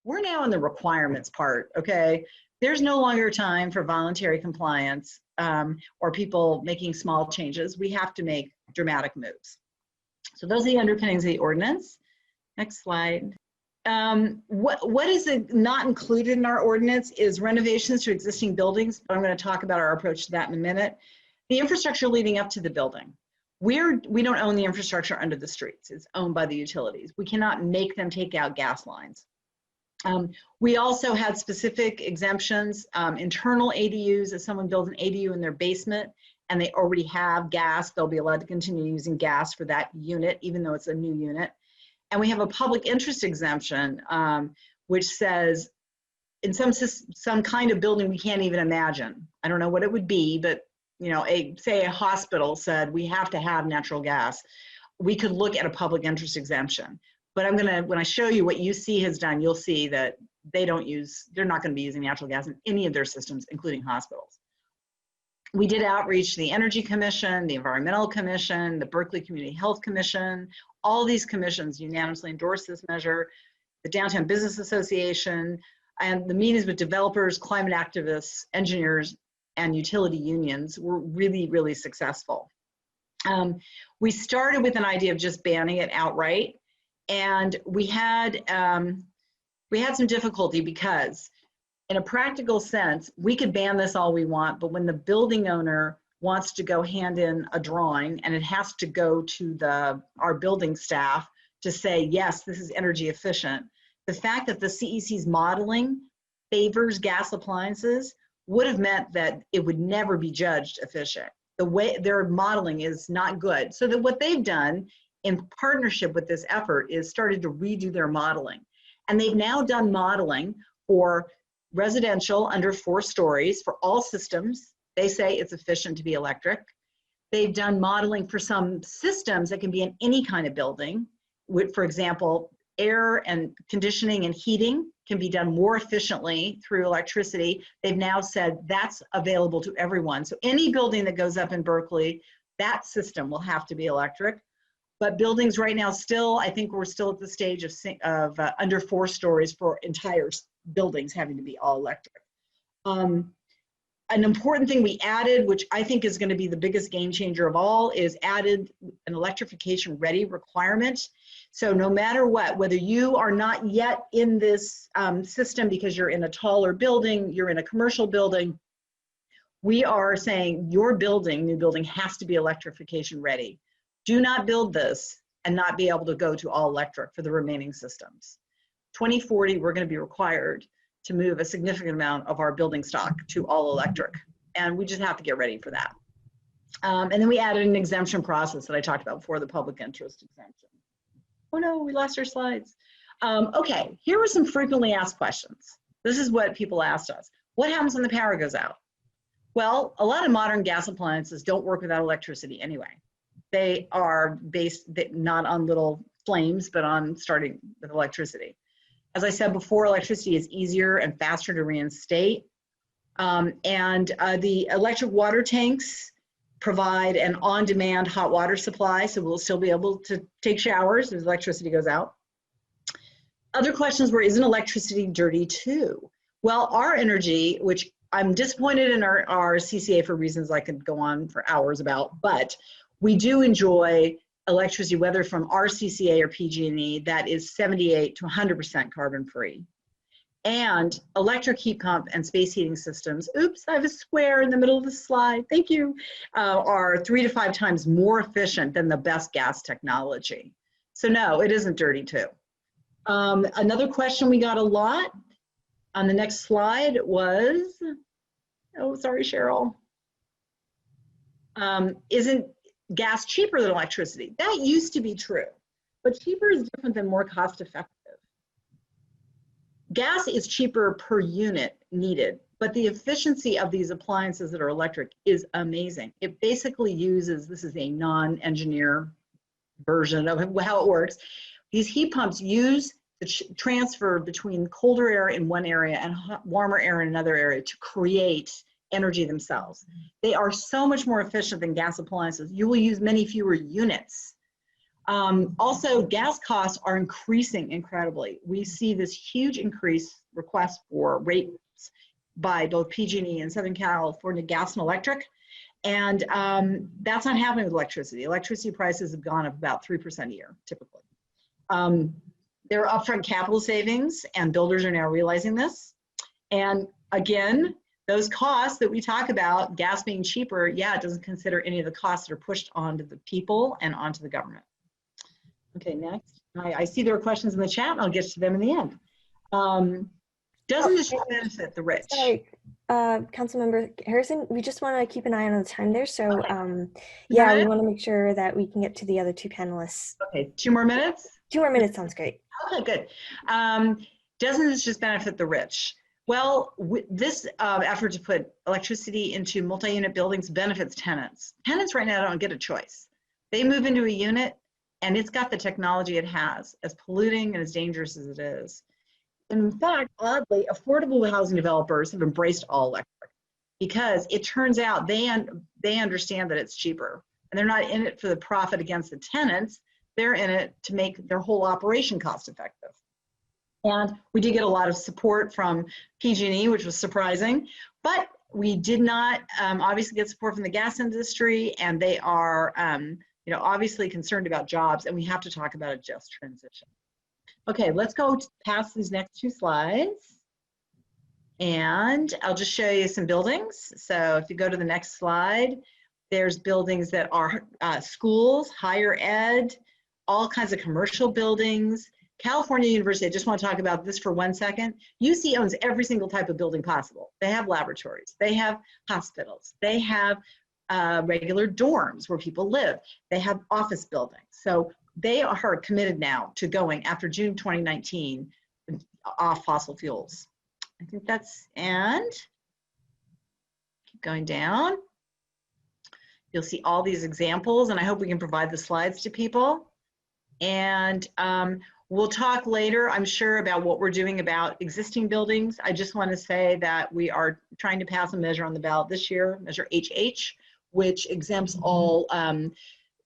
we're now in the requirements part, okay? There's no longer time for voluntary compliance or people making small changes. We have to make dramatic moves. So those are the underpinnings of the ordinance. Next slide. What is not included in our ordinance is renovations to existing buildings, but I'm going to talk about our approach to that in a minute. The infrastructure leading up to the building. We don't own the infrastructure under the streets. It's owned by the utilities. We cannot make them take out gas lines. We also had specific exemptions, internal ADUs. If someone builds an ADU in their basement and they already have gas, they'll be allowed to continue using gas for that unit, even though it's a new unit. And we have a public interest exemption, which says in some kind of building we can't even imagine. I don't know what it would be, but you know, say a hospital said we have to have natural gas. We could look at a public interest exemption. But when I show you what UC has done, you'll see that they're not going to be using natural gas in any of their systems, including hospitals. We did outreach to the Energy Commission, the Environmental Commission, the Berkeley Community Health Commission. All these commissions unanimously endorsed this measure, the Downtown Business Association, and the meetings with developers, climate activists, engineers, and utility unions were really, really successful. We started with an idea of just banning it outright. And we had some difficulty because in a practical sense, we could ban this all we want, but when the building owner wants to go hand in a drawing and it has to go to our building staff to say, yes, this is energy efficient, the fact that the CEC's modeling favors gas appliances would have meant that it would never be judged efficient. The way their modeling is not good. So that what they've done in partnership with this effort is started to redo their modeling. And they've now done modeling for residential under 4 stories for all systems. They say it's efficient to be electric. They've done modeling for some systems that can be in any kind of building. For example, air and conditioning and heating can be done more efficiently through electricity. They've now said that's available to everyone. So any building that goes up in Berkeley, that system will have to be electric. But buildings right now still, I think we're still at the stage of under 4 stories for entire buildings having to be all electric. An important thing we added, which I think is going to be the biggest game changer of all, is added an electrification ready requirement. So no matter what, whether you are not yet in this system because you're in a taller building, you're in a commercial building, we are saying your building, new building, has to be electrification ready. Do not build this and not be able to go to all electric for the remaining systems. 2040, we're going to be required to move a significant amount of our building stock to all electric. And we just have to get ready for that. And then we added an exemption process that I talked about before, the public interest exemption. Oh no, we lost our slides. Okay, here were some frequently asked questions. This is what people asked us. What happens when the power goes out? Well, a lot of modern gas appliances don't work without electricity anyway. They are based not on little flames, but on starting with electricity. As I said before, electricity is easier and faster to reinstate. The electric water tanks provide an on-demand hot water supply, so we'll still be able to take showers as electricity goes out. Other questions were, isn't electricity dirty too? Well, our energy, which I'm disappointed in our CCA for reasons I could go on for hours about, but we do enjoy electricity, whether from our CCA or PG&E, that is 78 to 100% carbon free. And electric heat pump and space heating systems, oops, I have a square in the middle of the slide, thank you, are 3 to 5 times more efficient than the best gas technology. So no, it isn't dirty too. Another question we got a lot on the next slide was, oh, sorry, Cheryl. Isn't gas cheaper than electricity? That used to be true, but cheaper is different than more cost effective. Gas is cheaper per unit needed, but the efficiency of these appliances that are electric is amazing. It basically uses, this is a non-engineer version of how it works. These heat pumps use the transfer between colder air in one area and warmer air in another area to create energy themselves. They are so much more efficient than gas appliances. You will use many fewer units Also, gas costs are increasing incredibly. We see this huge increase request for rates by both PG&E and Southern California Gas and Electric. And that's not happening with electricity. Electricity prices have gone up about 3% a year, typically. There are upfront capital savings, and builders are now realizing this. And again, those costs that we talk about, gas being cheaper, yeah, it doesn't consider any of the costs that are pushed onto the people and onto the government. Okay, next. I see there are questions in the chat, and I'll get to them in the end. Doesn't this benefit the rich? Sorry, Councilmember Harrison, we just want to keep an eye on the time there. So yeah, we want to make sure that we can get to the other two panelists. Okay, 2 more minutes? 2 more minutes sounds great. Okay, good. Doesn't this just benefit the rich? Well, this effort to put electricity into multi-unit buildings benefits tenants. Tenants right now don't get a choice. They move into a unit and it's got the technology it has, as polluting and as dangerous as it is. In fact, oddly, affordable housing developers have embraced all electric because it turns out they understand that it's cheaper, and they're not in it for the profit against the tenants. They're in it to make their whole operation cost effective. And we did get a lot of support from PG&E, which was surprising, but we did not obviously get support from the gas industry, and they are obviously concerned about jobs, and we have to talk about a just transition. Okay, let's go past these next 2 slides. And I'll just show you some buildings. So if you go to the next slide, there's buildings that are schools, higher ed, all kinds of commercial buildings. California University, I just want to talk about this for 1 second. UC owns every single type of building possible. They have laboratories, they have hospitals, they have regular dorms where people live, they have office buildings. So they are committed now to going after June 2019 off fossil fuels. I think that's, and keep going down. You'll see all these examples, and I hope we can provide the slides to people. And we'll talk later, I'm sure, about what we're doing about existing buildings. I just want to say that we are trying to pass a measure on the ballot this year, Measure HH, which exempts all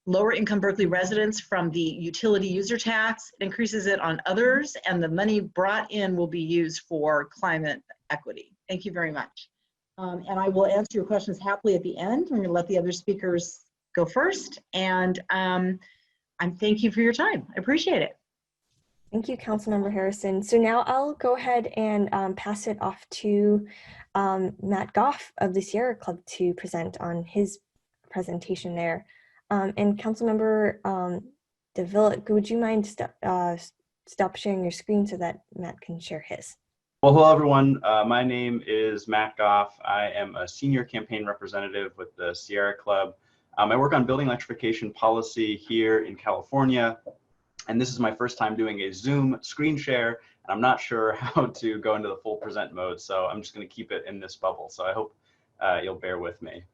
lower income Berkeley residents from the utility user tax. It increases it on others, and the money brought in will be used for climate equity. Thank you very much. And I will answer your questions happily at the end. I'm going to let the other speakers go first. And thank you for your time. I appreciate it. Thank you, Councilmember Harrison. So now I'll go ahead and pass it off to Matt Gough of the Sierra Club to present on his presentation there. And Councilmember DeVille, would you mind stop sharing your screen so that Matt can share his? Well, hello, everyone. My name is Matt Gough. I am a senior campaign representative with the Sierra Club. I work on building electrification policy here in California. And this is my first time doing a Zoom screen share, and I'm not sure how to go into the full present mode, so I'm just going to keep it in this bubble. So I hope you'll bear with me.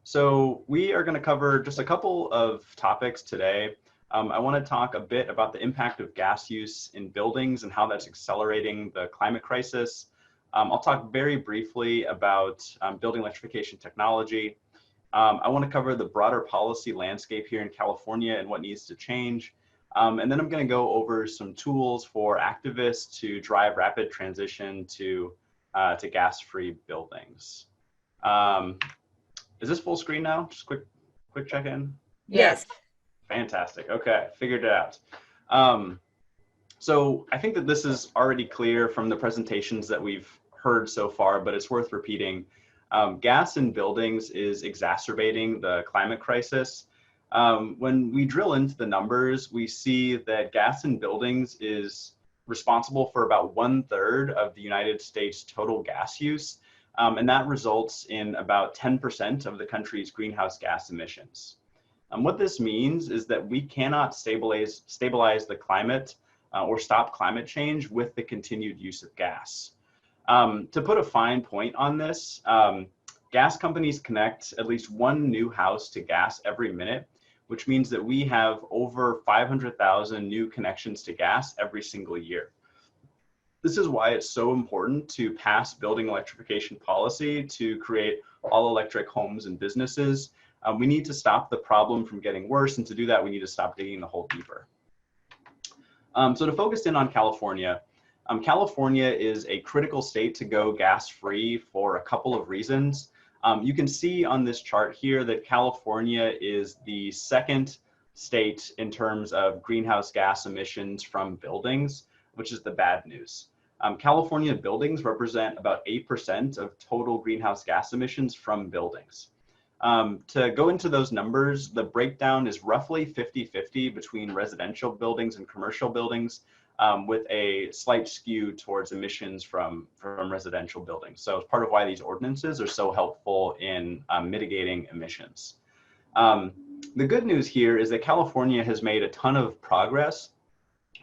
So we are going to cover just a couple of topics today. I want to talk a bit about the impact of gas use in buildings and how that's accelerating the climate crisis. I'll talk very briefly about building electrification technology. I want to cover the broader policy landscape here in California and what needs to change. And then I'm going to go over some tools for activists to drive rapid transition to gas-free buildings. Is this full screen now? Just quick check-in. Yes. Fantastic. Okay, figured it out. So I think that this is already clear from the presentations that we've heard so far, but it's worth repeating. Gas in buildings is exacerbating the climate crisis. When we drill into the numbers, we see that gas in buildings is responsible for about 1/3 of the United States total gas use. And that results in about 10% of the country's greenhouse gas emissions. What this means is that we cannot stabilize the climate or stop climate change with the continued use of gas. To put a fine point on this, gas companies connect at least one new house to gas every minute, which means that we have over 500,000 new connections to gas every single year. This is why it's so important to pass building electrification policy to create all electric homes and businesses, We need to stop the problem from getting worse, and to do that, we need to stop digging the hole deeper. So to focus in on California, California is a critical state to go gas-free for a couple of reasons. You can see on this chart here that California is the second state in terms of greenhouse gas emissions from buildings, which is the bad news. California buildings represent about 8% of total greenhouse gas emissions from buildings. To go into those numbers, the breakdown is roughly 50-50 between residential buildings and commercial buildings, with a slight skew towards emissions from residential buildings. So it's part of why these ordinances are so helpful in mitigating emissions. The good news here is that California has made a ton of progress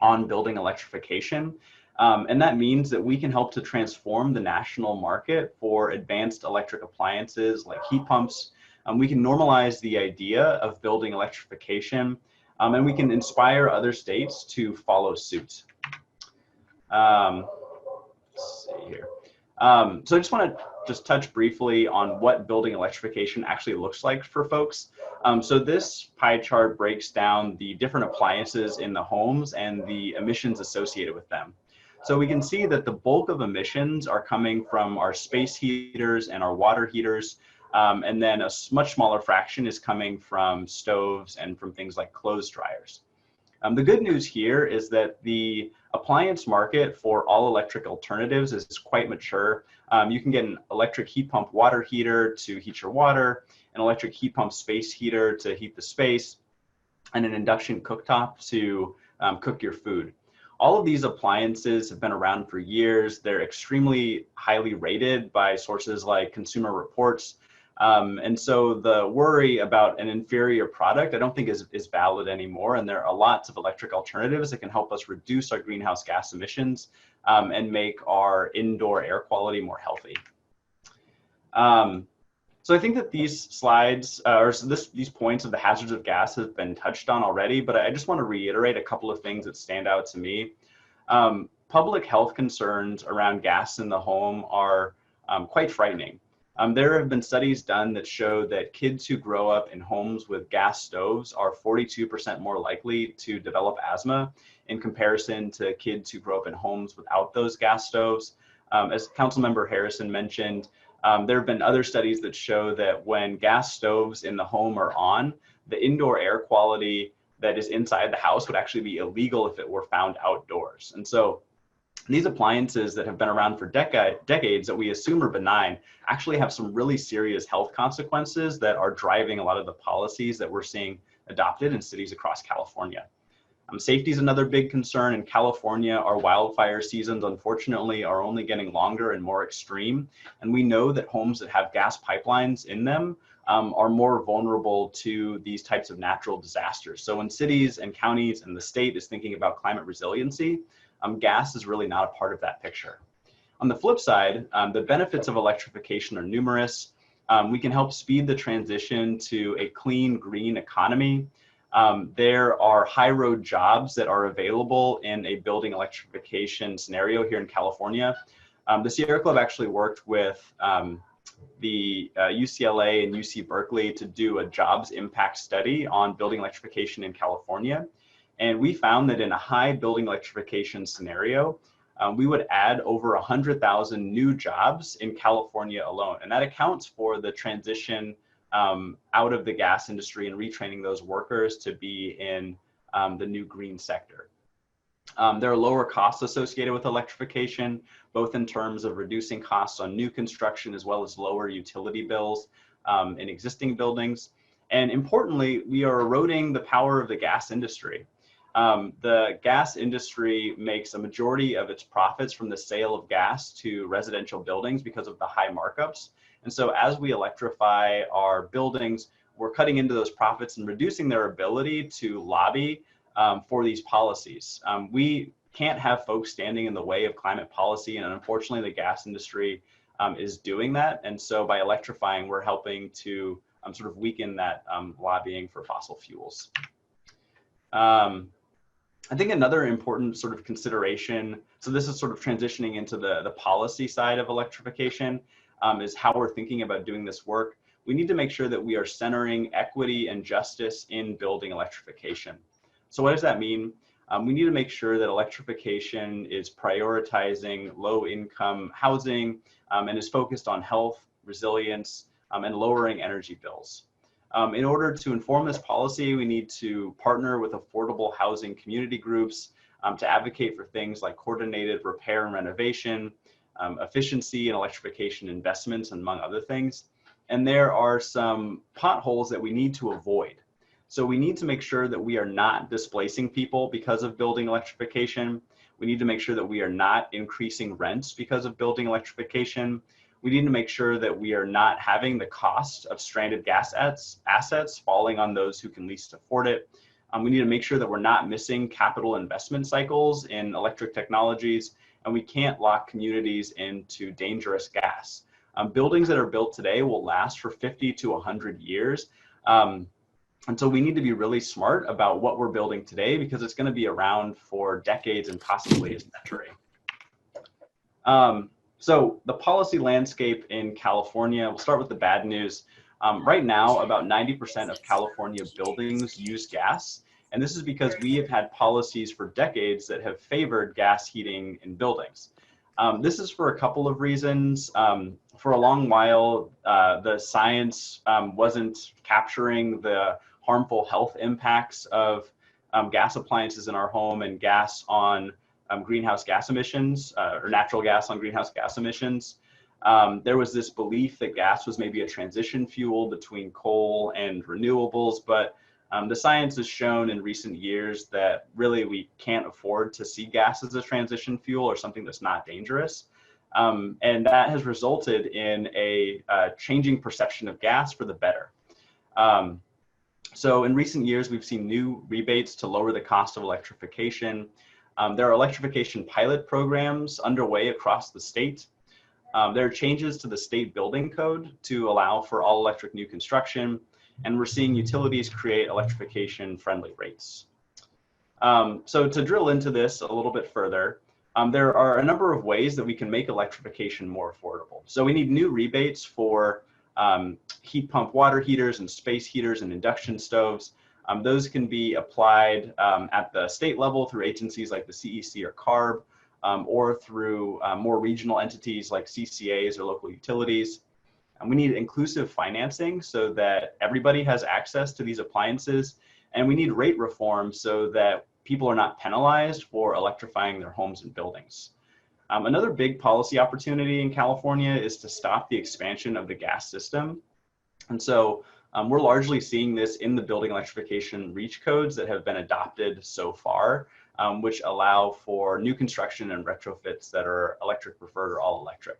on building electrification. And that means that we can help to transform the national market for advanced electric appliances like heat pumps. We can normalize the idea of building electrification, and we can inspire other states to follow suit. Let's see here. So I just want to touch briefly on what building electrification actually looks like for folks. So this pie chart breaks down the different appliances in the homes and the emissions associated with them. So we can see that the bulk of emissions are coming from our space heaters and our water heaters. And then a much smaller fraction is coming from stoves and from things like clothes dryers. The good news here is that the appliance market for all electric alternatives is quite mature. You can get an electric heat pump water heater to heat your water, an electric heat pump space heater to heat the space, and an induction cooktop to cook your food. All of these appliances have been around for years. They're extremely highly rated by sources like Consumer Reports. And so the worry about an inferior product, I don't think is valid anymore. And there are lots of electric alternatives that can help us reduce our greenhouse gas emissions and make our indoor air quality more healthy. So I think that these slides, these points of the hazards of gas have been touched on already, but I just want to reiterate a couple of things that stand out to me. Public health concerns around gas in the home are quite frightening. There have been studies done that show that kids who grow up in homes with gas stoves are 42% more likely to develop asthma in comparison to kids who grow up in homes without those gas stoves. As Councilmember Harrison mentioned, there have been other studies that show that when gas stoves in the home are on, the indoor air quality that is inside the house would actually be illegal if it were found outdoors. And so these appliances that have been around for decades that we assume are benign actually have some really serious health consequences that are driving a lot of the policies that we're seeing adopted in cities across California. Safety is another big concern. In California, our wildfire seasons, unfortunately, are only getting longer and more extreme. And we know that homes that have gas pipelines in them are more vulnerable to these types of natural disasters. So when cities and counties and the state is thinking about climate resiliency, gas is really not a part of that picture. On the flip side, the benefits of electrification are numerous. We can help speed the transition to a clean, green economy. There are high road jobs that are available in a building electrification scenario here in California. The Sierra Club actually worked with the UCLA and UC Berkeley to do a jobs impact study on building electrification in California. And we found that in a high building electrification scenario, we would add over 100,000 new jobs in California alone. And that accounts for the transition out of the gas industry and retraining those workers to be in the new green sector. There are lower costs associated with electrification, both in terms of reducing costs on new construction as well as lower utility bills in existing buildings. And importantly, we are eroding the power of the gas industry. The gas industry makes a majority of its profits from the sale of gas to residential buildings because of the high markups. And so as we electrify our buildings, we're cutting into those profits and reducing their ability to lobby for these policies. We can't have folks standing in the way of climate policy, and unfortunately the gas industry is doing that. And so by electrifying, we're helping to sort of weaken that lobbying for fossil fuels. I think another important sort of consideration, so this is sort of transitioning into the policy side of electrification, is how we're thinking about doing this work. we need to make sure that we are centering equity and justice in building electrification. So what does that mean? We need to make sure that electrification is prioritizing low-income housing and is focused on health, resilience, and lowering energy bills. In order to inform this policy, we need to partner with affordable housing community groups to advocate for things like coordinated repair and renovation, efficiency and electrification investments, among other things. And there are some potholes that we need to avoid. So we need to make sure that we are not displacing people because of building electrification. We need to make sure that we are not increasing rents because of building electrification. We need to make sure that we are not having the cost of stranded gas assets falling on those who can least afford it. We need to make sure that we're not missing capital investment cycles in electric technologies, and we can't lock communities into dangerous gas. Buildings that are built today will last for 50 to 100 years. And so we need to be really smart about what we're building today, because it's going to be around for decades and possibly a century. So the policy landscape in California, we'll start with the bad news. Right now, about 90% of California buildings use gas. And this is because we have had policies for decades that have favored gas heating in buildings. This is for a couple of reasons. For a long while, the science wasn't capturing the harmful health impacts of gas appliances in our home and gas on greenhouse gas emissions, or natural gas on greenhouse gas emissions. There was this belief that gas was maybe a transition fuel between coal and renewables, but the science has shown in recent years that really we can't afford to see gas as a transition fuel or something that's not dangerous. And that has resulted in a changing perception of gas for the better. So in recent years, we've seen new rebates to lower the cost of electrification. There are electrification pilot programs underway across the state. There are changes to the state building code to allow for all electric new construction, and we're seeing utilities create electrification friendly rates. So to drill into this a little bit further, there are a number of ways that we can make electrification more affordable. So we need new rebates for heat pump water heaters and space heaters and induction stoves. Those can be applied at the state level through agencies like the CEC or CARB, or through more regional entities like CCAs or local utilities. And we need inclusive financing so that everybody has access to these appliances. And we need rate reform so that people are not penalized for electrifying their homes and buildings. Another big policy opportunity in California is to stop the expansion of the gas system. And so we're largely seeing this in the building electrification REACH codes that have been adopted so far, which allow for new construction and retrofits that are electric preferred or all electric.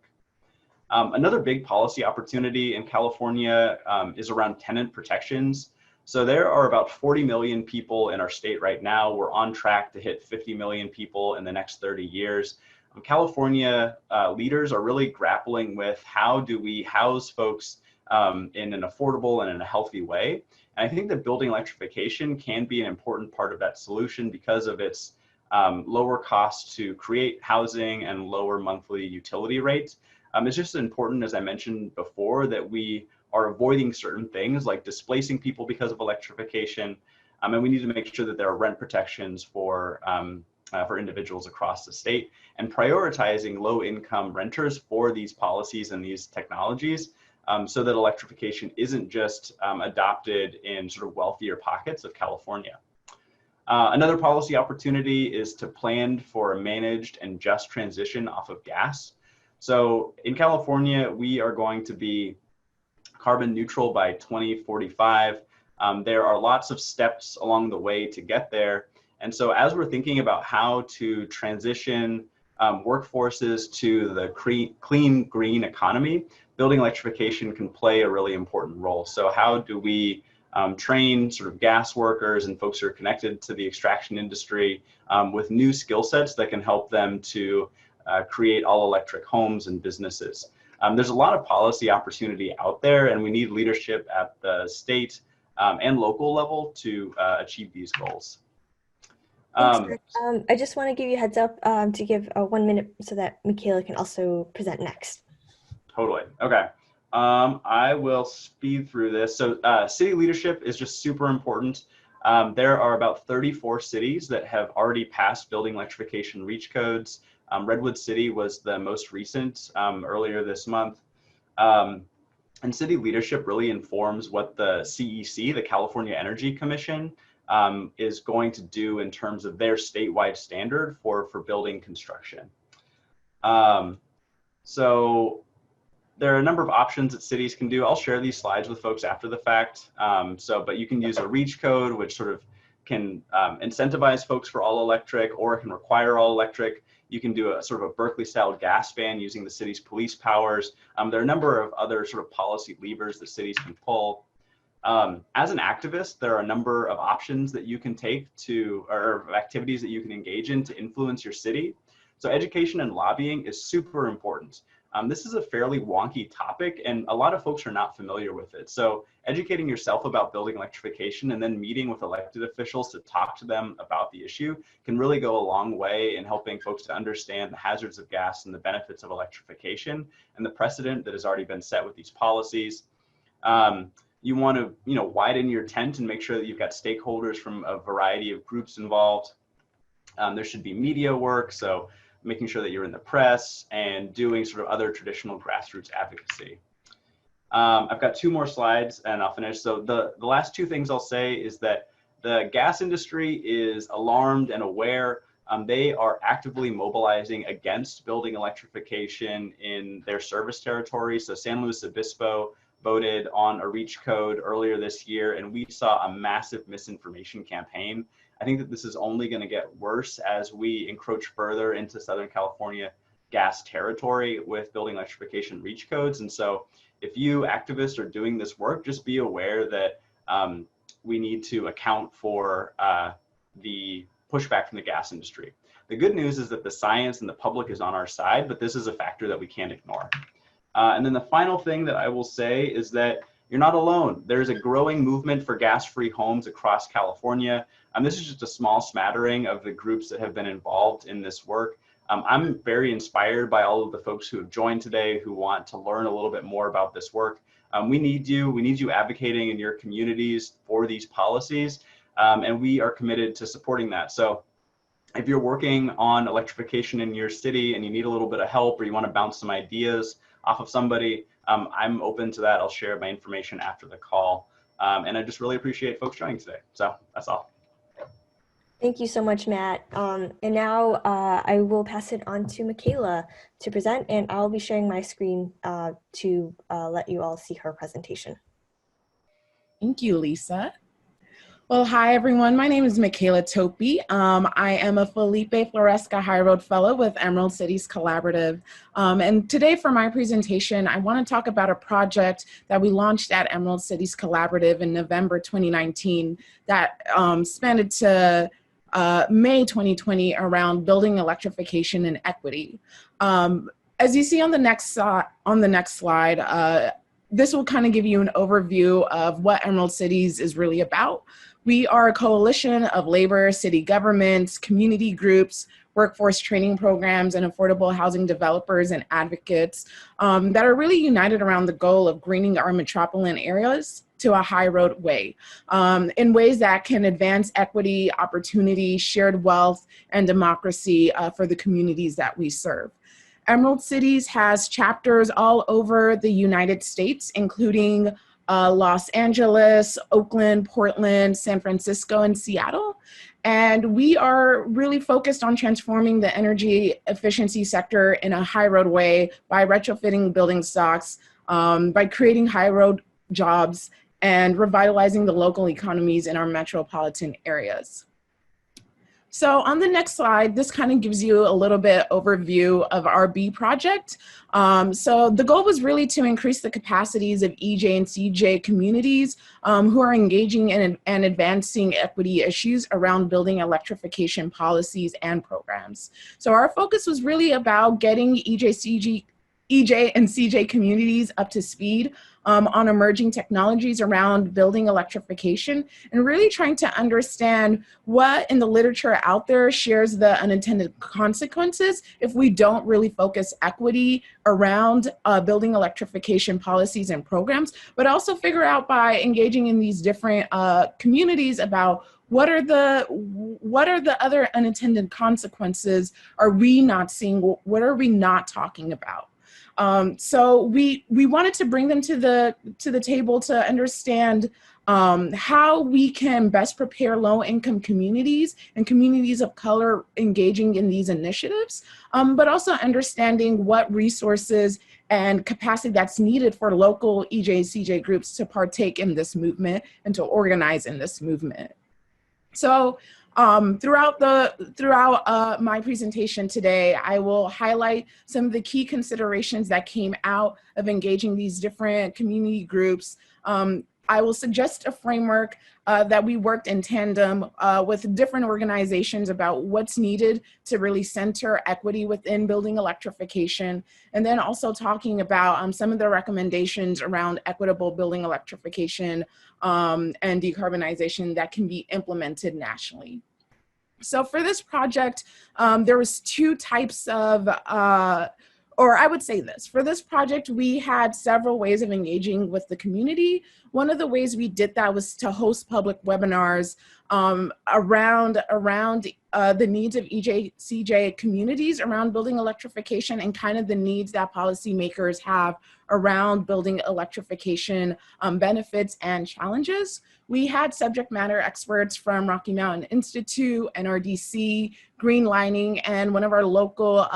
Another big policy opportunity in California is around tenant protections. So there are about 40 million people in our state right now. We're on track to hit 50 million people in the next 30 years. California leaders are really grappling with how do we house folks in an affordable and in a healthy way. And I think that building electrification can be an important part of that solution because of its lower cost to create housing and lower monthly utility rates. It's just important, as I mentioned before, that we are avoiding certain things like displacing people because of electrification. And we need to make sure that there are rent protections for individuals across the state, and prioritizing low-income renters for these policies and these technologies, so that electrification isn't just adopted in sort of wealthier pockets of California. Another policy opportunity is to plan for a managed and just transition off of gas. So in California, we are going to be carbon neutral by 2045. There are lots of steps along the way to get there. And so as we're thinking about how to transition workforces to the clean green economy, building electrification can play a really important role. So how do we train sort of gas workers and folks who are connected to the extraction industry with new skill sets that can help them to create all electric homes and businesses? There's a lot of policy opportunity out there, and we need leadership at the state and local level to achieve these goals. Thanks, I just want to give you a heads up to give 1 minute so that Mikela can also present next. Totally. Okay. I will speed through this. So city leadership is just super important. There are about 34 cities that have already passed building electrification reach codes. Redwood City was the most recent earlier this month. And city leadership really informs what the CEC, the California Energy Commission, is going to do in terms of their statewide standard for building construction. So there are a number of options that cities can do. I'll share these slides with folks after the fact. But you can use a reach code, which sort of can incentivize folks for all electric, or it can require all electric. You can do a sort of a Berkeley style gas ban using the city's police powers. There are a number of other sort of policy levers that cities can pull. As an activist, there are a number of options that you can take to, or activities that you can engage in to influence your city. So education and lobbying is super important. This is a fairly wonky topic and a lot of folks are not familiar with it. So educating yourself about building electrification and then meeting with elected officials to talk to them about the issue can really go a long way in helping folks to understand the hazards of gas and the benefits of electrification and the precedent that has already been set with these policies. You want to, widen your tent and make sure that you've got stakeholders from a variety of groups involved. There should be media work, so making sure that you're in the press and doing sort of other traditional grassroots advocacy. I've got 2 more slides and I'll finish. So the last 2 things I'll say is that the gas industry is alarmed and aware. They are actively mobilizing against building electrification in their service territory. So San Luis Obispo voted on a reach code earlier this year, and we saw a massive misinformation campaign. I think that this is only going to get worse as we encroach further into Southern California gas territory with building electrification reach codes. And so if you activists are doing this work, just be aware that we need to account for the pushback from the gas industry. The good news is that the science and the public is on our side, but this is a factor that we can't ignore. And then the final thing that I will say is that you're not alone. There's a growing movement for gas-free homes across California. This is just a small smattering of the groups that have been involved in this work. I'm very inspired by all of the folks who have joined today who want to learn a little bit more about this work. We need you advocating in your communities for these policies, and we are committed to supporting that. So if you're working on electrification in your city and you need a little bit of help or you want to bounce some ideas off of somebody, I'm open to that. I'll share my information after the call. And I just really appreciate folks joining today. So that's all. Thank you so much, Matt. And now I will pass it on to Mikela to present, and I'll be sharing my screen to let you all see her presentation. Thank you, Lisa. Well, hi, everyone. My name is Mikela Topey. I am a Felipe Floresca High Road Fellow with Emerald Cities Collaborative. And today for my presentation, I want to talk about a project that we launched at Emerald Cities Collaborative in November 2019 that spanned to May 2020 around building electrification and equity. As you see on the next slide, this will kind of give you an overview of what Emerald Cities is really about. We are a coalition of labor, city governments, community groups, workforce training programs, and affordable housing developers and advocates that are really united around the goal of greening our metropolitan areas to a high road way in ways that can advance equity, opportunity, shared wealth, and democracy for the communities that we serve. Emerald Cities has chapters all over the United States, including Los Angeles, Oakland, Portland, San Francisco, and Seattle. And we are really focused on transforming the energy efficiency sector in a high road way by retrofitting building stocks, by creating high road jobs, and revitalizing the local economies in our metropolitan areas. So on the next slide, this kind of gives you a little bit overview of our B project. So the goal was really to increase the capacities of EJ and CJ communities who are engaging in and advancing equity issues around building electrification policies and programs. So our focus was really about getting EJ, CJ EJ and CJ communities up to speed on emerging technologies around building electrification, and really trying to understand what in the literature out there shares the unintended consequences if we don't really focus equity around building electrification policies and programs, but also figure out by engaging in these different communities about what are the other unintended consequences are we not seeing, what are we not talking about? So we wanted to bring them to the table to understand how we can best prepare low-income communities and communities of color engaging in these initiatives, but also understanding what resources and capacity that's needed for local EJ, CJ groups to partake in this movement and to organize in this movement. So throughout my presentation today, I will highlight some of the key considerations that came out of engaging these different community groups. I will suggest a framework that we worked in tandem with different organizations about what's needed to really center equity within building electrification, and then also talking about some of the recommendations around equitable building electrification and decarbonization that can be implemented nationally. So for this project, there was two types of or I would say this, for this project, we had several ways of engaging with the community. One of the ways we did that was to host public webinars around the needs of EJ, CJ communities around building electrification and kind of the needs that policymakers have around building electrification benefits and challenges. We had subject matter experts from Rocky Mountain Institute, NRDC, Green Lining, and one of our local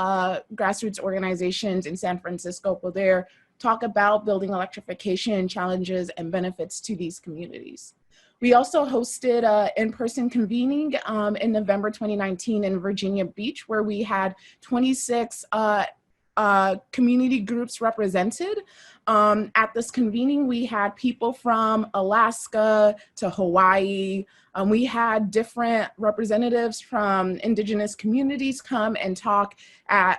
grassroots organizations in San Francisco were there talk about building electrification challenges and benefits to these communities. We also hosted an in-person convening in November 2019 in Virginia Beach, where we had 26 community groups represented. At this convening, we had people from Alaska to Hawaii. We had different representatives from indigenous communities come and talk at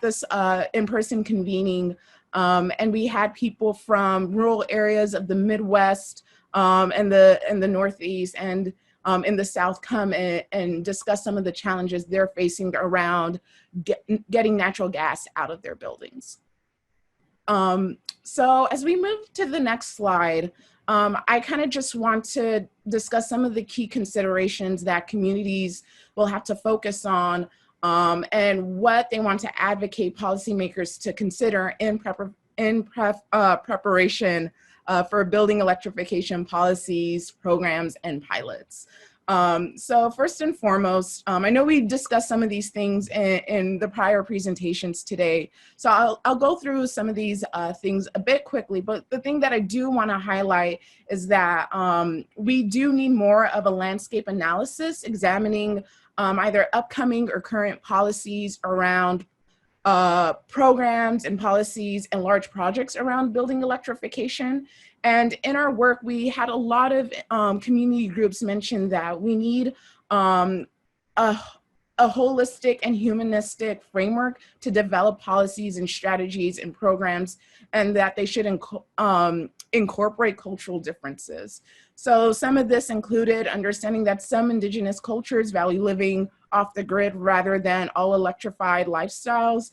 this in-person convening. And we had people from rural areas of the Midwest and the Northeast and in the South come and discuss some of the challenges they're facing around getting natural gas out of their buildings. So as we move to the next slide, I kind of just want to discuss some of the key considerations that communities will have to focus on and what they want to advocate policymakers to consider in preparation for building electrification policies, programs, and pilots. So first and foremost, I know we discussed some of these things in the prior presentations today, so I'll go through some of these things a bit quickly, but the thing that I do want to highlight is that we do need more of a landscape analysis examining either upcoming or current policies around programs and policies and large projects around building electrification. And in our work, we had a lot of community groups mention that we need a holistic and humanistic framework to develop policies and strategies and programs, and that they should incorporate cultural differences. So some of this included understanding that some indigenous cultures value living off the grid rather than all electrified lifestyles.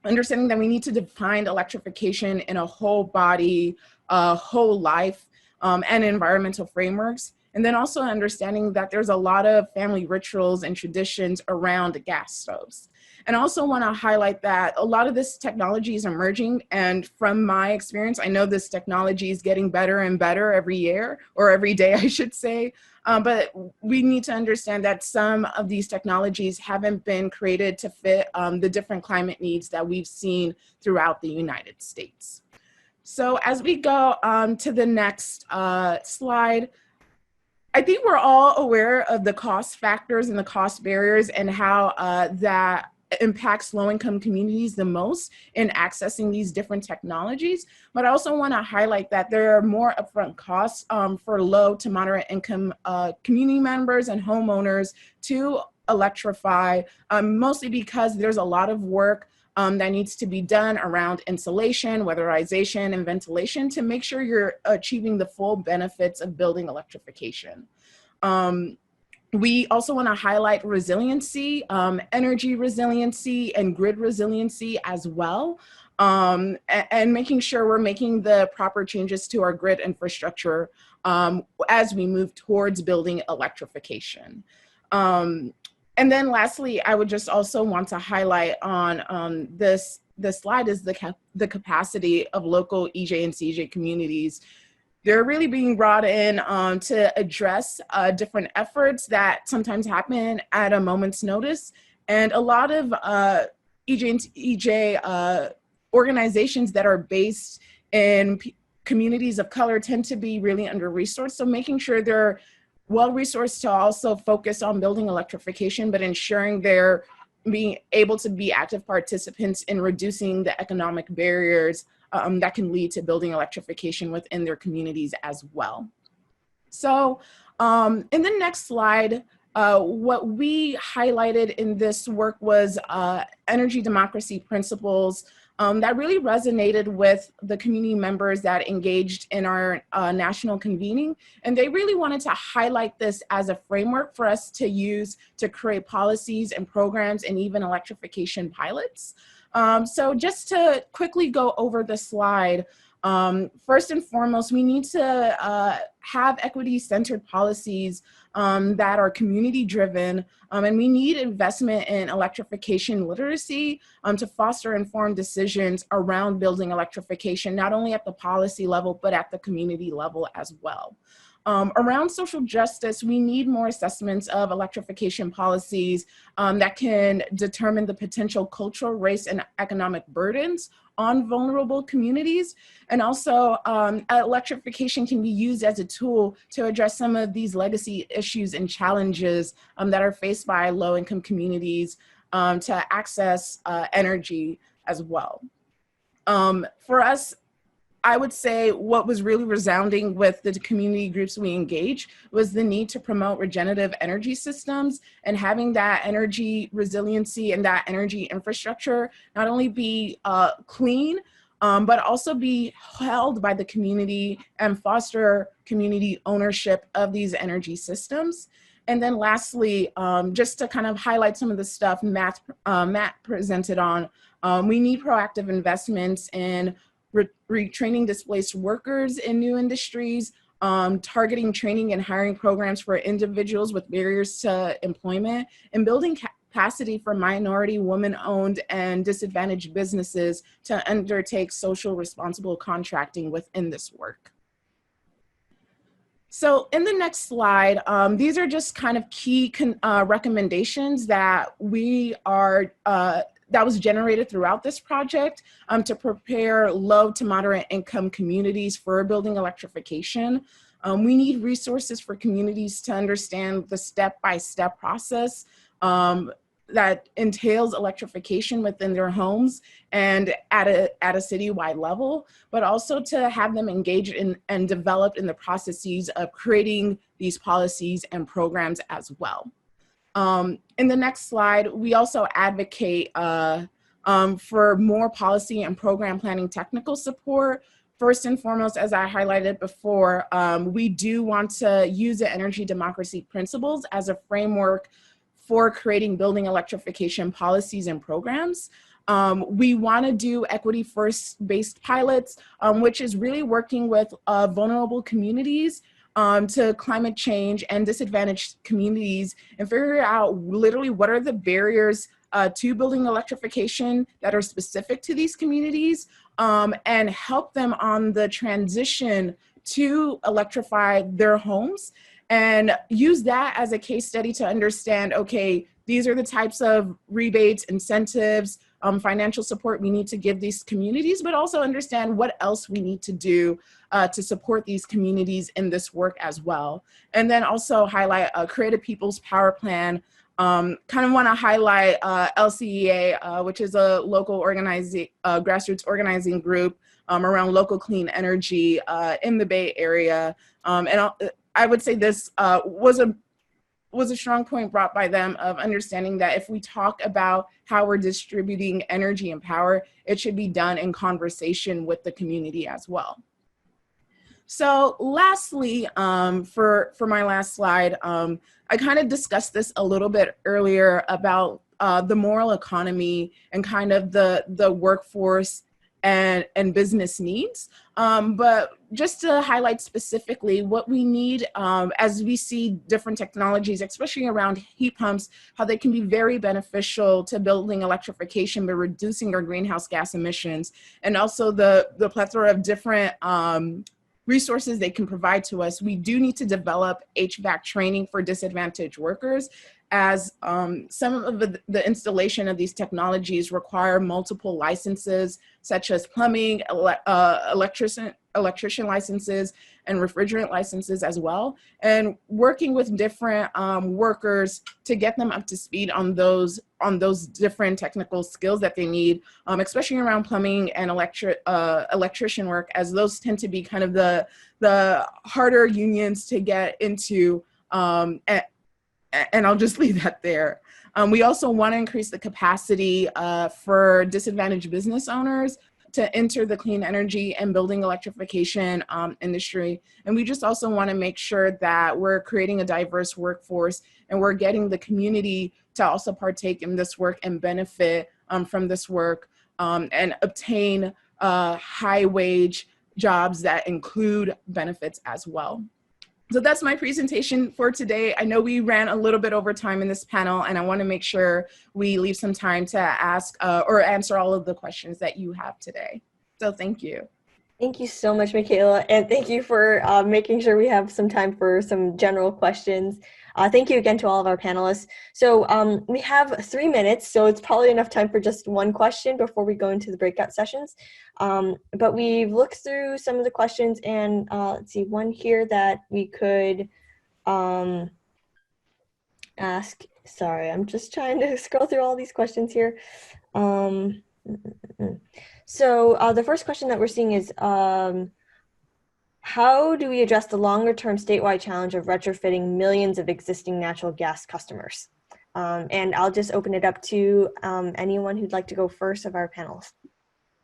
Understanding that we need to define electrification in a whole body, whole life, and environmental frameworks. And then also understanding that there's a lot of family rituals and traditions around gas stoves. And I also want to highlight that a lot of this technology is emerging, and from my experience, I know this technology is getting better and better every year, or every day, I should say. But we need to understand that some of these technologies haven't been created to fit the different climate needs that we've seen throughout the United States. So as we go to the next slide, I think we're all aware of the cost factors and the cost barriers and how that impacts low-income communities the most in accessing these different technologies. But I also want to highlight that there are more upfront costs for low to moderate income community members and homeowners to electrify, mostly because there's a lot of work that needs to be done around insulation, weatherization, and ventilation to make sure you're achieving the full benefits of building electrification. We also want to highlight resiliency, energy resiliency, and grid resiliency as well, and making sure we're making the proper changes to our grid infrastructure as we move towards building electrification. And then lastly, I would just also want to highlight on this slide is the capacity of local EJ and CJ communities. They're really being brought in to address different efforts that sometimes happen at a moment's notice. And a lot of EJ and CJ organizations that are based in communities of color tend to be really under-resourced. So making sure they're well-resourced to also focus on building electrification, but ensuring they're being able to be active participants in reducing the economic barriers that can lead to building electrification within their communities as well. So in the next slide, what we highlighted in this work was energy democracy principles that really resonated with the community members that engaged in our national convening. And they really wanted to highlight this as a framework for us to use to create policies and programs and even electrification pilots. So just to quickly go over the slide, first and foremost, we need to have equity-centered policies that are community-driven, and we need investment in electrification literacy to foster informed decisions around building electrification, not only at the policy level, but at the community level as well. Around social justice, we need more assessments of electrification policies that can determine the potential cultural, race, and economic burdens on vulnerable communities. And also electrification can be used as a tool to address some of these legacy issues and challenges that are faced by low-income communities to access energy as well. For us, I would say what was really resounding with the community groups we engage was the need to promote regenerative energy systems and having that energy resiliency and that energy infrastructure not only be clean, but also be held by the community and foster community ownership of these energy systems. And then lastly, just to kind of highlight some of the stuff Matt presented on, we need proactive investments in retraining displaced workers in new industries, targeting training and hiring programs for individuals with barriers to employment, and building capacity for minority, woman-owned, and disadvantaged businesses to undertake social responsible contracting within this work. So in the next slide, these are just kind of key recommendations that we are that was generated throughout this project to prepare low to moderate income communities for building electrification. We need resources for communities to understand the step-by-step process that entails electrification within their homes and at a citywide level, but also to have them engage in and developed in the processes of creating these policies and programs as well. In the next slide, we also advocate for more policy and program planning technical support. First and foremost, as I highlighted before, we do want to use the energy democracy principles as a framework for creating building electrification policies and programs. We want to do equity first based pilots, which is really working with vulnerable communities to climate change and disadvantaged communities and figure out literally what are the barriers to building electrification that are specific to these communities and help them on the transition to electrify their homes and use that as a case study to understand, okay, these are the types of rebates, incentives, financial support we need to give these communities, but also understand what else we need to do to support these communities in this work as well. And then also highlight a Creative People's Power Plan. Kind of want to highlight LCEA, which is a local grassroots organizing group around local clean energy in the Bay Area. And I would say this was was a strong point brought by them of understanding that if we talk about how we're distributing energy and power, it should be done in conversation with the community as well. So lastly, for my last slide, I kind of discussed this a little bit earlier about the moral economy and kind of the workforce and business needs. But just to highlight specifically what we need as we see different technologies, especially around heat pumps, how they can be very beneficial to building electrification, but reducing our greenhouse gas emissions, and also the plethora of different resources they can provide to us. We do need to develop HVAC training for disadvantaged workers, as some of the installation of these technologies require multiple licenses, such as plumbing, electrician licenses, and refrigerant licenses as well. And working with different workers to get them up to speed on those different technical skills that they need, especially around plumbing and electrician work, as those tend to be kind of the harder unions to get into. And I'll just leave that there. We also want to increase the capacity for disadvantaged business owners to enter the clean energy and building electrification industry. And we just also want to make sure that we're creating a diverse workforce and we're getting the community to also partake in this work and benefit from this work and obtain high wage jobs that include benefits as well. So that's my presentation for today. I know we ran a little bit over time in this panel, and I want to make sure we leave some time to ask or answer all of the questions that you have today. So thank you. Thank you so much, Mikela, and thank you for making sure we have some time for some general questions. Thank you again to all of our panelists. So we have 3 minutes, so it's probably enough time for just one question before we go into the breakout sessions. But we've looked through some of the questions, and let's see, one here that we could ask. Sorry, I'm just trying to scroll through all these questions here. So the first question that we're seeing is, how do we address the longer-term statewide challenge of retrofitting millions of existing natural gas customers? And I'll just open it up to anyone who'd like to go first of our panelists.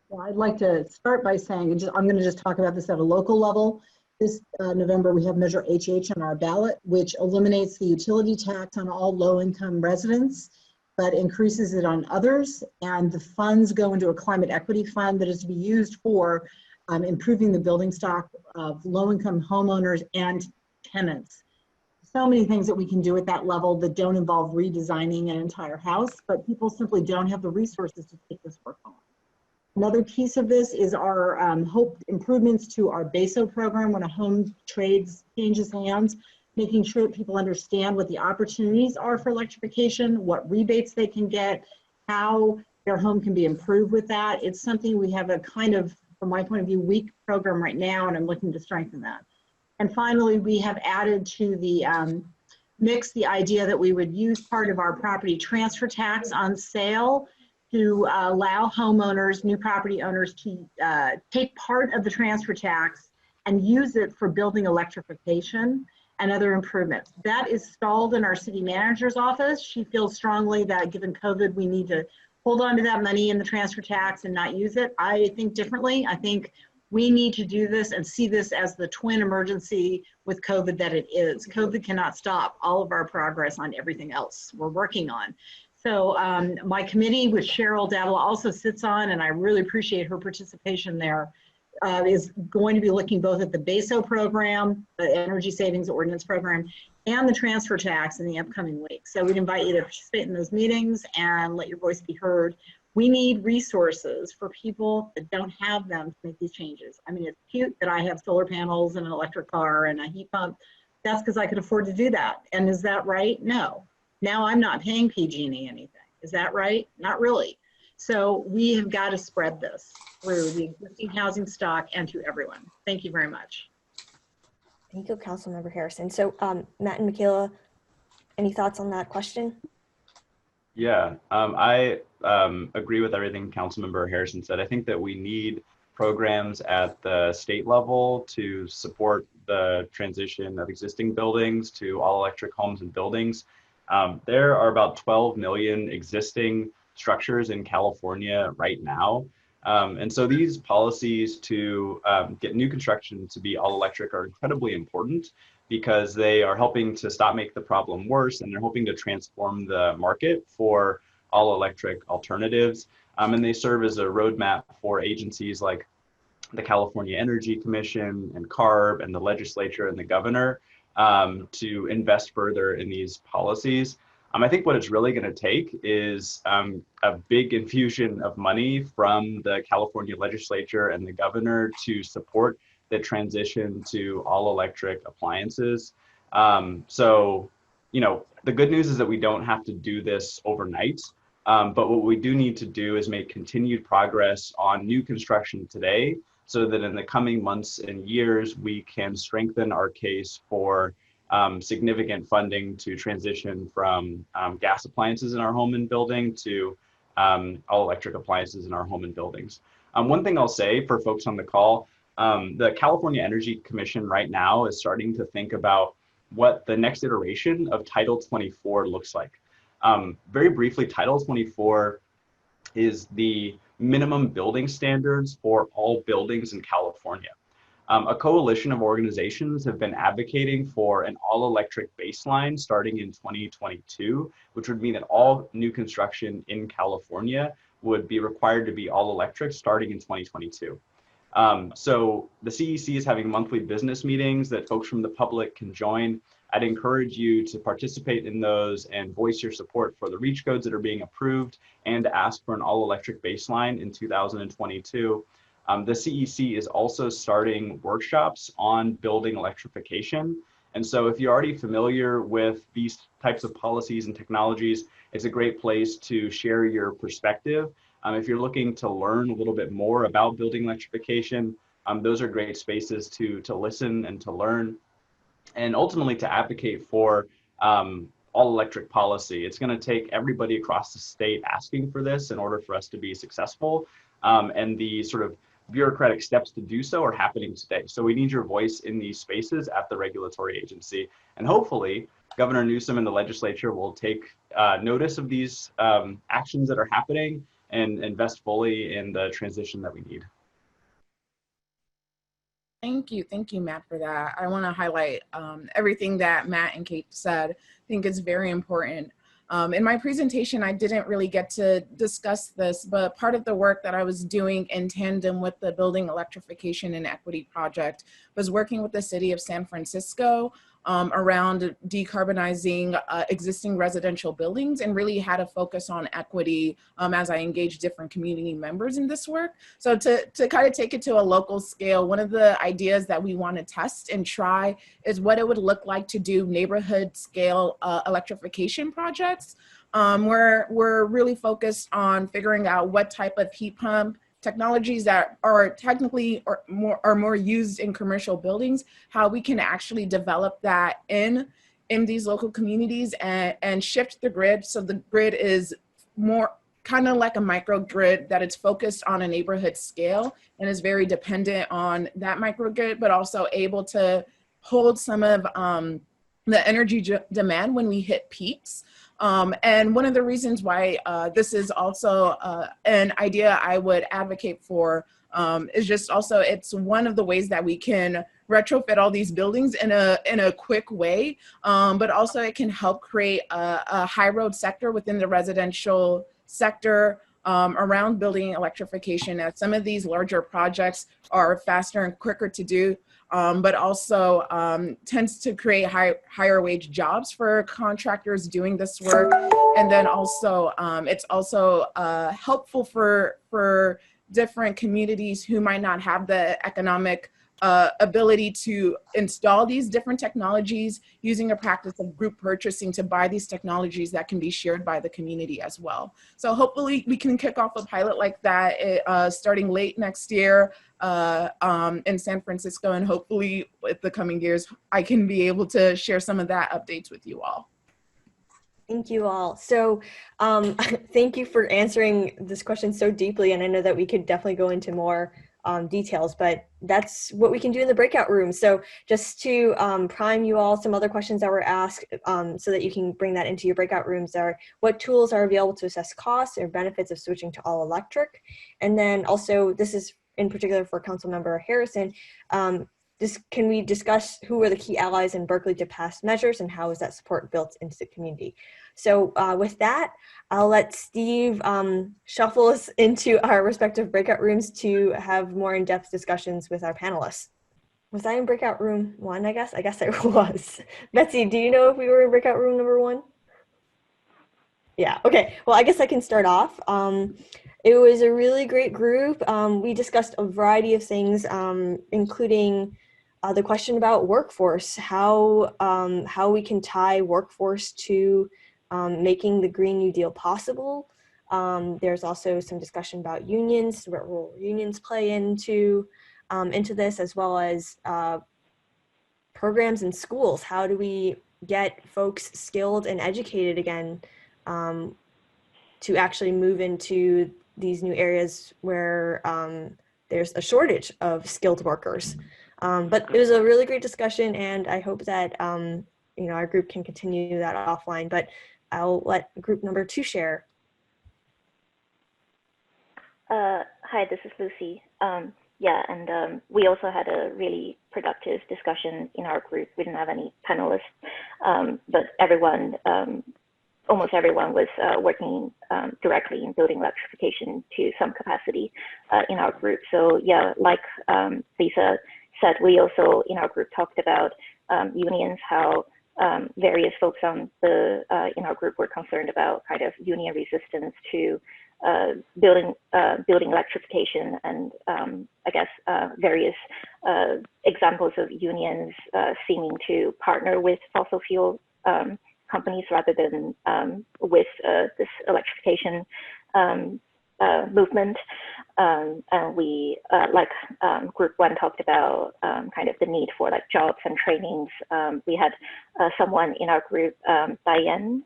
Well, I'd like to start by saying, I'm going to just talk about this at a local level. This November, we have Measure HH on our ballot, which eliminates the utility tax on all low-income residents, but increases it on others. And the funds go into a climate equity fund that is to be used for improving the building stock of low-income homeowners and tenants. So many things that we can do at that level that don't involve redesigning an entire house, but people simply don't have the resources to take this work on. Another piece of this is our hoped improvements to our BASO program when a home changes hands, making sure that people understand what the opportunities are for electrification, what rebates they can get, how their home can be improved with that. It's something we have a kind of, from my point of view, weak program right now, and I'm looking to strengthen that. And finally, we have added to the mix the idea that we would use part of our property transfer tax on sale to allow homeowners, new property owners, to take part of the transfer tax and use it for building electrification and other improvements. That is stalled in our city manager's office. She feels strongly that given COVID, we need to hold on to that money in the transfer tax and not use it. I think differently. I think we need to do this and see this as the twin emergency with COVID that it is. COVID cannot stop all of our progress on everything else we're working on. So my committee, which Cheryl Davila also sits on, and I really appreciate her participation there, is going to be looking both at the BASO program, the Energy Savings Ordinance program, and the transfer tax in the upcoming weeks. So we'd invite you to participate in those meetings and let your voice be heard. We need resources for people that don't have them to make these changes. I mean, it's cute that I have solar panels and an electric car and a heat pump. That's because I could afford to do that. And is that right? No. Now I'm not paying PG&E anything. Is that right? Not really. So we have got to spread this through the existing housing stock and to everyone. Thank you very much. Thank you, Councilmember Harrison. So Matt and Mikela, any thoughts on that question? Yeah, I agree with everything Councilmember Harrison said. I think that we need programs at the state level to support the transition of existing buildings to all electric homes and buildings. There are about 12 million existing structures in California right now. And so these policies to get new construction to be all electric are incredibly important because they are helping to make the problem worse, and they're hoping to transform the market for all electric alternatives. And they serve as a roadmap for agencies like the California Energy Commission and CARB and the legislature and the governor to invest further in these policies. I think what it's really going to take is a big infusion of money from the California legislature and the governor to support the transition to all electric appliances. So, you know, the good news is that we don't have to do this overnight. But what we do need to do is make continued progress on new construction today so that in the coming months and years, we can strengthen our case for significant funding to transition from gas appliances in our home and building to all electric appliances in our home and buildings. One thing I'll say for folks on the call, the California Energy Commission right now is starting to think about what the next iteration of Title 24 looks like. Very briefly, Title 24 is the minimum building standards for all buildings in California. A coalition of organizations have been advocating for an all-electric baseline starting in 2022, which would mean that all new construction in California would be required to be all electric starting in 2022. So the CEC is having monthly business meetings that folks from the public can join. I'd encourage you to participate in those and voice your support for the REACH codes that are being approved and to ask for an all-electric baseline in 2022. The CEC is also starting workshops on building electrification. And so if you're already familiar with these types of policies and technologies, it's a great place to share your perspective. If you're looking to learn a little bit more about building electrification, those are great spaces to listen and to learn, and ultimately to advocate for all electric policy. It's going to take everybody across the state asking for this in order for us to be successful. And the sort of bureaucratic steps to do so are happening today. So we need your voice in these spaces at the regulatory agency. And hopefully, Governor Newsom and the legislature will take notice of these actions that are happening and invest fully in the transition that we need. Thank you, Matt, for that. I want to highlight everything that Matt and Kate said. I think it's very important. In my presentation, I didn't really get to discuss this, but part of the work that I was doing in tandem with the Building Electrification and Equity Project was working with the city of San Francisco around decarbonizing existing residential buildings, and really had a focus on equity as I engaged different community members in this work. So to kind of take it to a local scale, one of the ideas that we want to test and try is what it would look like to do neighborhood scale electrification projects. We're really focused on figuring out what type of heat pump technologies that are technically or more used in commercial buildings, how we can actually develop that in these local communities and shift the grid so the grid is more kind of like a microgrid, that it's focused on a neighborhood scale and is very dependent on that microgrid, but also able to hold some of the energy demand when we hit peaks. And one of the reasons why this is also an idea I would advocate for is just also, it's one of the ways that we can retrofit all these buildings in a quick way, but also it can help create a high road sector within the residential sector around building electrification, as some of these larger projects are faster and quicker to do. But also tends to create higher wage jobs for contractors doing this work. And then also, it's also helpful for different communities who might not have the economic ability to install these different technologies, using a practice of group purchasing to buy these technologies that can be shared by the community as well. So hopefully we can kick off a pilot like that starting late next year in San Francisco, and hopefully with the coming years, I can be able to share some of that updates with you all. Thank you all. So thank you for answering this question so deeply. And I know that we could definitely go into more details, but that's what we can do in the breakout room. So just to prime you all, some other questions that were asked so that you can bring that into your breakout rooms are, what tools are available to assess costs or benefits of switching to all electric? And then also, this is in particular for Councilmember Harrison, can we discuss who are the key allies in Berkeley to pass measures and how is that support built into the community? So with that, I'll let Steve shuffle us into our respective breakout rooms to have more in-depth discussions with our panelists. Was I in breakout room 1, I guess? I guess I was. Betsy, do you know if we were in breakout room number 1? Yeah, okay. Well, I guess I can start off. It was a really great group. We discussed a variety of things, including the question about workforce, how we can tie workforce to making the Green New Deal possible. There's also some discussion about unions, what role unions play into this, as well as programs in schools. How do we get folks skilled and educated again to actually move into these new areas where there's a shortage of skilled workers? But it was a really great discussion, and I hope that our group can continue that offline. But I'll let group number 2 share. Hi, this is Lucy. We also had a really productive discussion in our group. We didn't have any panelists, but everyone, almost everyone was working directly in building electrification to some capacity in our group. So yeah, like Lisa said, we also in our group talked about unions, how various folks on in our group were concerned about kind of union resistance to building electrification, and I guess various examples of unions seeming to partner with fossil fuel companies rather than with this electrification movement. And we, group 1 talked about kind of the need for like jobs and trainings. We had someone in our group, Diane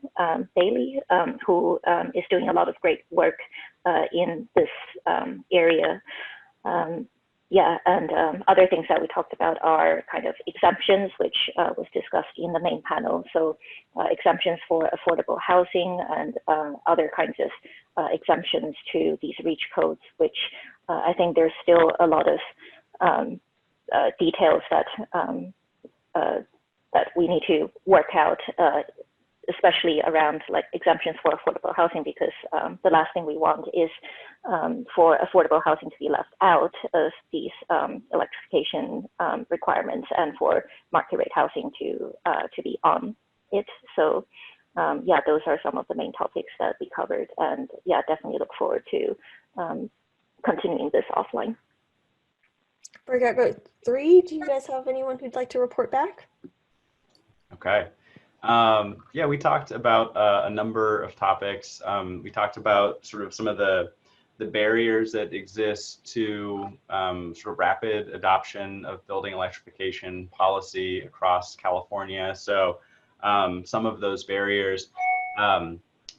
Bailey, who is doing a lot of great work in this area. Other things that we talked about are kind of exemptions, which was discussed in the main panel. So exemptions for affordable housing and other kinds of exemptions to these REACH codes, which I think there's still a lot of details that we need to work out, especially around like exemptions for affordable housing, because the last thing we want is for affordable housing to be left out of these electrification requirements, and for market rate housing to be on it. So those are some of the main topics that we covered, and definitely look forward to continuing this offline. Breakout 3, do you guys have anyone who'd like to report back? Okay. We talked about a number of topics. We talked about sort of some of the barriers that exist to sort of rapid adoption of building electrification policy across California. So some of those barriers,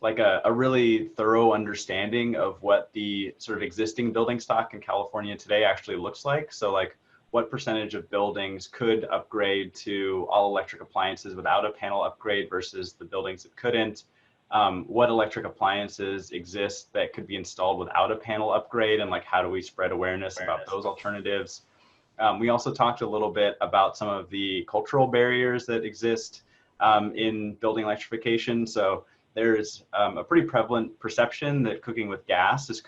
like a really thorough understanding of what the sort of existing building stock in California today actually looks like. So like, what percentage of buildings could upgrade to all electric appliances without a panel upgrade versus the buildings that couldn't? What electric appliances exist that could be installed without a panel upgrade, and like how do we spread awareness about those alternatives? We also talked a little bit about some of the cultural barriers that exist in building electrification. So there's a pretty prevalent perception that cooking with gas is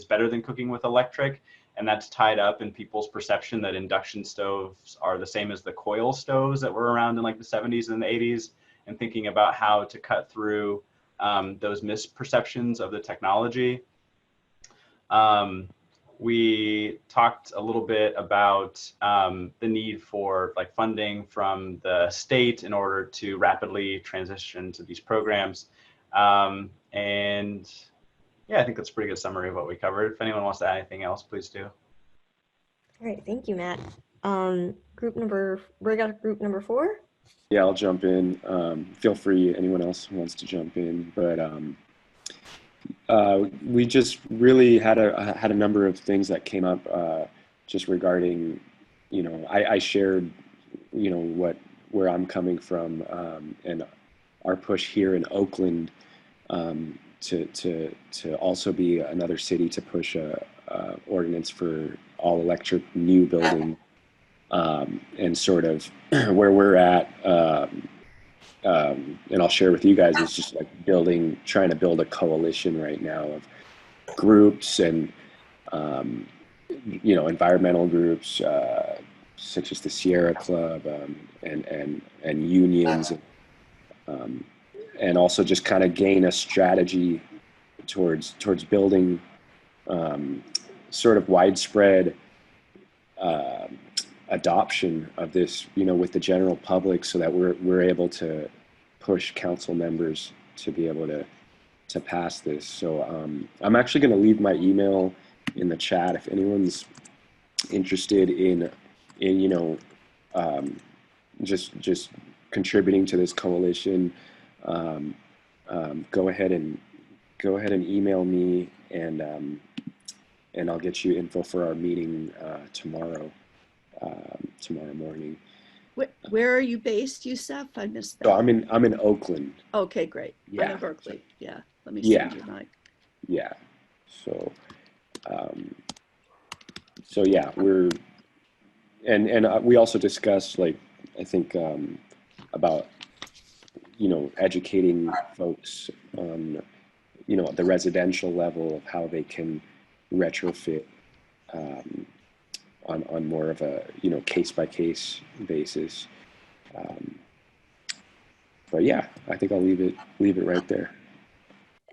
better than cooking with electric. And that's tied up in people's perception that induction stoves are the same as the coil stoves that were around in like the 70s and the 80s, and thinking about how to cut through those misperceptions of the technology. We talked a little bit about the need for like funding from the state in order to rapidly transition to these programs. I think that's a pretty good summary of what we covered. If anyone wants to add anything else, please do. All right, thank you, Matt. Breakout group number 4. Yeah, I'll jump in. Feel free, anyone else who wants to jump in. But We just really had a number of things that came up just regarding, you know, I shared, you know, where I'm coming from, and our push here in Oakland to also be another city to push a ordinance for all electric new building, and sort of where we're at. And I'll share with you guys, is just like trying to build a coalition right now of groups and, you know, environmental groups, such as the Sierra Club, and unions, and also just kind of gain a strategy towards building sort of widespread adoption of this, you know, with the general public, so that we're able to push council members to be able to pass this. So I'm actually going to leave my email in the chat if anyone's interested in you know, just contributing to this coalition. Go ahead and email me, and I'll get you info for our meeting tomorrow morning. Where are you based, Yusuf? I missed that. So I'm in Oakland. Okay, great. Yeah. I'm in Berkeley. Yeah. Let me send you my. Yeah. So so yeah, we also discussed, like, I think about, you know, educating folks on, you know, the residential level of how they can retrofit on more of a, you know, case-by-case basis. But yeah, I think I'll leave it right there.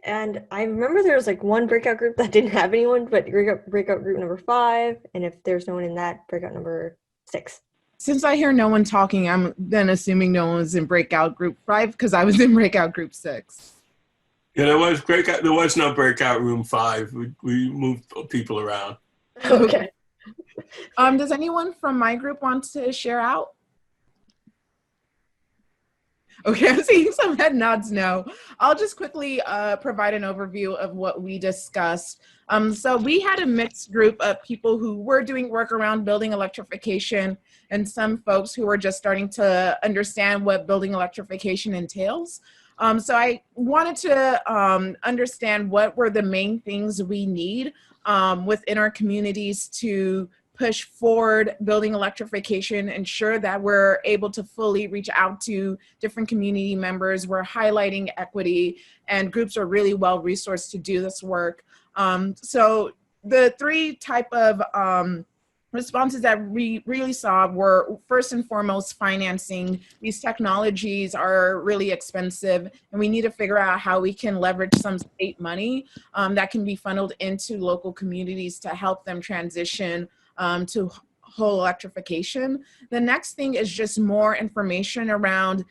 And I remember there was like one breakout group that didn't have anyone, but breakout group number 5. And if there's no one in that, breakout number 6. Since I hear no one talking, I'm then assuming no one was in breakout group 5 because I was in breakout group 6. Yeah, there was no breakout room 5. We moved people around. Okay. Does anyone from my group want to share out? Okay, I'm seeing some head nods no. I'll just quickly provide an overview of what we discussed. So we had a mixed group of people who were doing work around building electrification, and some folks who were just starting to understand what building electrification entails. So I wanted to understand what were the main things we need within our communities to push forward building electrification, ensure that we're able to fully reach out to different community members. We're highlighting equity, and groups are really well resourced to do this work. So the 3 type of responses that we really saw were, first and foremost, financing. These technologies are really expensive, and we need to figure out how we can leverage some state money that can be funneled into local communities to help them transition to whole electrification. The next thing is just more information around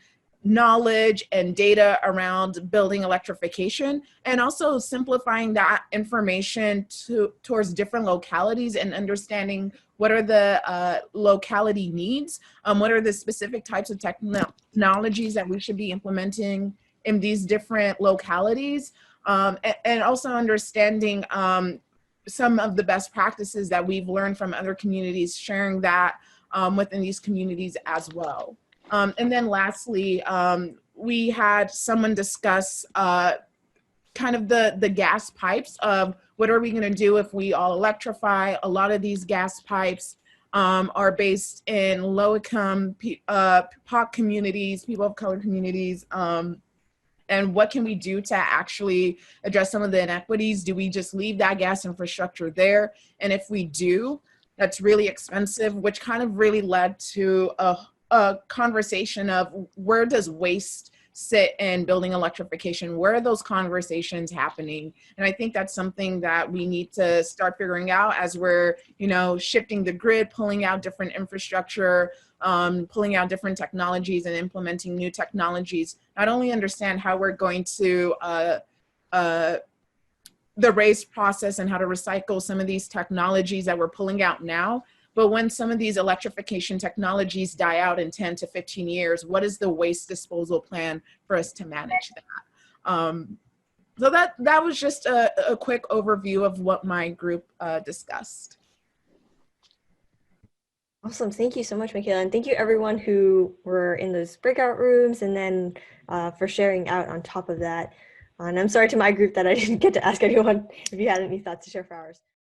knowledge and data around building electrification, and also simplifying that information towards different localities and understanding what are the locality needs, what are the specific types of technologies that we should be implementing in these different localities, and also understanding some of the best practices that we've learned from other communities, sharing that within these communities as well. And then lastly, we had someone discuss kind of the gas pipes of what are we going to do if we all electrify. A lot of these gas pipes are based in low-income POC communities, people of color communities, and what can we do to actually address some of the inequities? Do we just leave that gas infrastructure there? And if we do, that's really expensive, which kind of really led to a conversation of where does waste sit in building electrification? Where are those conversations happening? And I think that's something that we need to start figuring out as we're, you know, shifting the grid, pulling out different infrastructure, pulling out different technologies and implementing new technologies. Not only understand how we're going to the race process and how to recycle some of these technologies that we're pulling out now, but when some of these electrification technologies die out in 10 to 15 years, what is the waste disposal plan for us to manage that? So that was just a quick overview of what my group discussed. Awesome. Thank you so much, Mikela. And thank you everyone who were in those breakout rooms and then for sharing out on top of that. And I'm sorry to my group that I didn't get to ask anyone if you had any thoughts to share for ours.